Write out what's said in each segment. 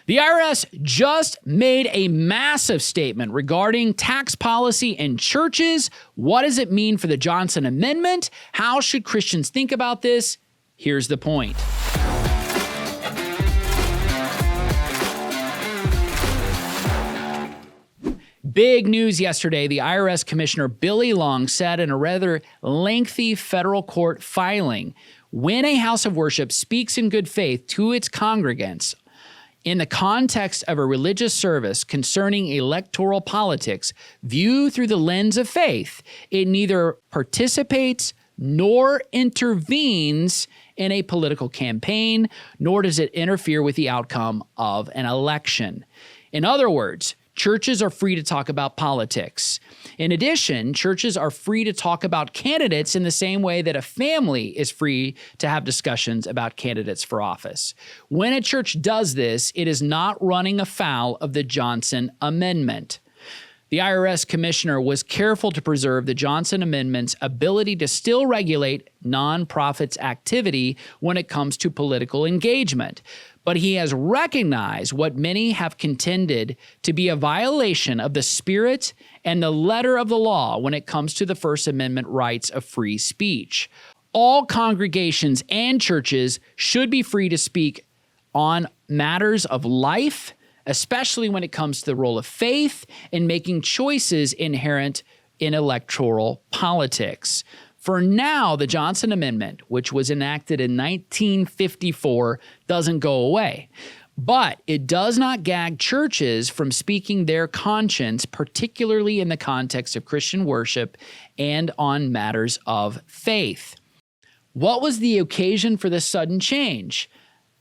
The IRS just made a massive statement regarding tax policy in churches. What does it mean for the Johnson Amendment? How should Christians think about this? Here's the point. Big news yesterday. The IRS Commissioner Billy Long said in a rather lengthy federal court filing, when a house of worship speaks in good faith to its congregants in the context of a religious service concerning electoral politics, viewed through the lens of faith, it neither participates nor intervenes in a political campaign, nor does it interfere with the outcome of an election. In other words, churches are free to talk about politics. In addition, churches are free to talk about candidates in the same way that a family is free to have discussions about candidates for office. When a church does this, it is not running afoul of the Johnson Amendment. The IRS commissioner was careful to preserve the Johnson Amendment's ability to still regulate nonprofits' activity when it comes to political engagement. But he has recognized what many have contended to be a violation of the spirit and the letter of the law when it comes to the First Amendment rights of free speech. All congregations and churches should be free to speak on matters of life, especially when it comes to the role of faith in making choices inherent in electoral politics. For now, the Johnson Amendment, which was enacted in 1954, doesn't go away. But it does not gag churches from speaking their conscience, particularly in the context of Christian worship and on matters of faith. What was the occasion for this sudden change?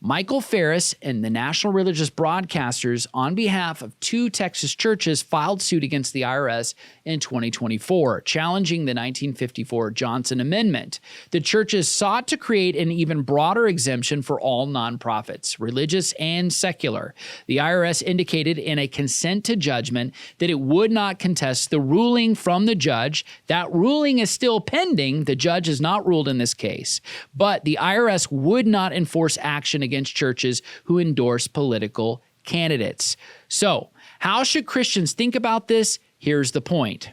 Michael Ferris and the National Religious Broadcasters, on behalf of 2 Texas churches, filed suit against the IRS in 2024, challenging the 1954 Johnson Amendment. The churches sought to create an even broader exemption for all nonprofits, religious and secular. The IRS indicated in a consent to judgment that it would not contest the ruling from the judge. That ruling is still pending. The judge has not ruled in this case. But the IRS would not enforce action against churches who endorse political candidates. So, how should Christians think about this? Here's the point.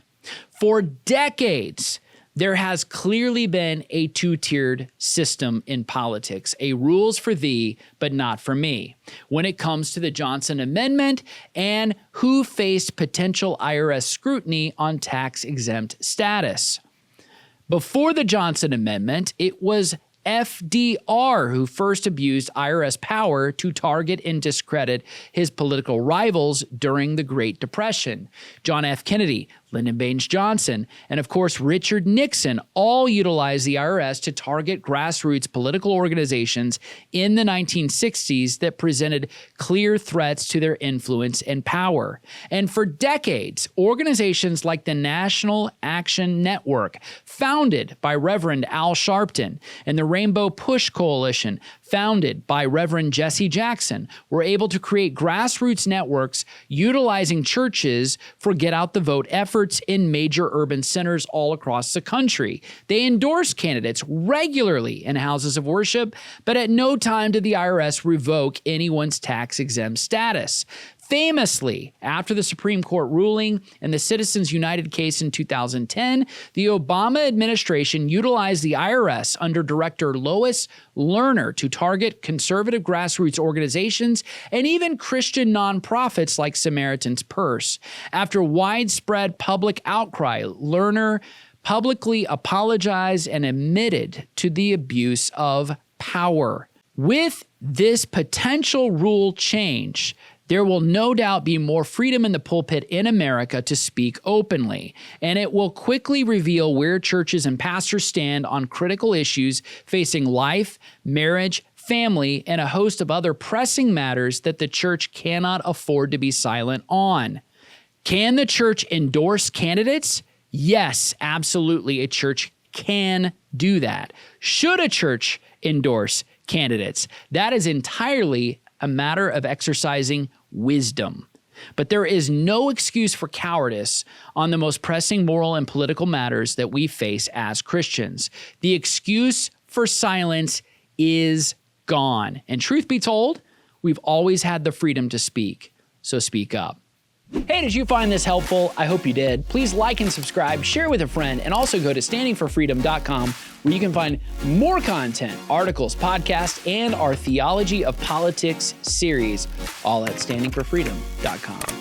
For decades, there has clearly been a 2-tiered system in politics, a rules for thee, but not for me, when it comes to the Johnson Amendment and who faced potential IRS scrutiny on tax-exempt status. Before the Johnson Amendment, it was FDR who first abused IRS power to target and discredit his political rivals during the Great Depression. John F. Kennedy, Lyndon Baines Johnson, and of course Richard Nixon all utilized the IRS to target grassroots political organizations in the 1960s that presented clear threats to their influence and power. And for decades, organizations like the National Action Network, founded by Reverend Al Sharpton, and the Rainbow Push Coalition, founded by Reverend Jesse Jackson, were able to create grassroots networks utilizing churches for get-out-the-vote efforts in major urban centers all across the country. They endorse candidates regularly in houses of worship, but at no time did the IRS revoke anyone's tax-exempt status. Famously, after the Supreme Court ruling in the Citizens United case in 2010, the Obama administration utilized the IRS under Director Lois Lerner to target conservative grassroots organizations and even Christian nonprofits like Samaritan's Purse. After widespread public outcry, Lerner publicly apologized and admitted to the abuse of power. With this potential rule change, there will no doubt be more freedom in the pulpit in America to speak openly, and it will quickly reveal where churches and pastors stand on critical issues facing life, marriage, family, and a host of other pressing matters that the church cannot afford to be silent on. Can the church endorse candidates? Yes, absolutely. A church can do that. Should a church endorse candidates? That is entirely a matter of exercising wisdom. But there is no excuse for cowardice on the most pressing moral and political matters that we face as Christians. The excuse for silence is gone. And truth be told, We've always had the freedom to speak, so speak up. Hey, did you find this helpful? I hope you did. Please like and subscribe, share with a friend, and also go to standingforfreedom.com where you can find more content, articles, podcasts, and our Theology of Politics series, all at standingforfreedom.com.